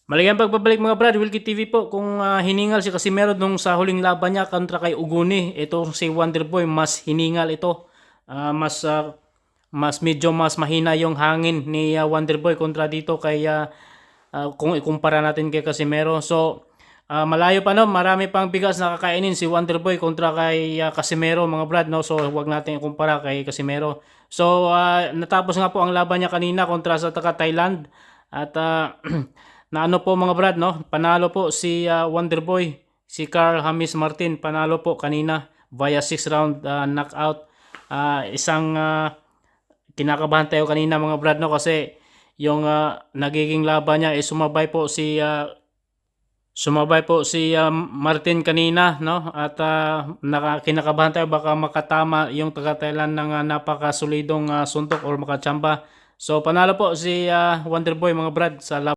Maligayang pagbabalik mga brad, Wilkie TV po. Kung hiningal si Casimero nung sa huling laban niya kontra kay Uguni, ito si Wonderboy mas hiningal ito. Mas medyo mas mahina yung hangin ni Wonderboy kontra dito kay kung ikumpara natin kay Casimero. So malayo pa no, marami pang bigas na kakainin si Wonderboy kontra kay Casimero mga brad no. So wag natin ikumpara kay Casimero. So natapos nga po ang laban niya kanina kontra sa taga Thailand at na ano po mga brad no, panalo po si Wonderboy, si Carl Hamis Martin, panalo po kanina via 6 round knockout. Isang kinakabahan tayo kanina mga brad no, kasi yung nagiging laban niya sumabay po si Martin kanina no, at kinakabahan tayo baka makatama yung taga Thailand ng napakasolidong suntok or makachamba. So panalo po si Wonderboy mga brad sa laban.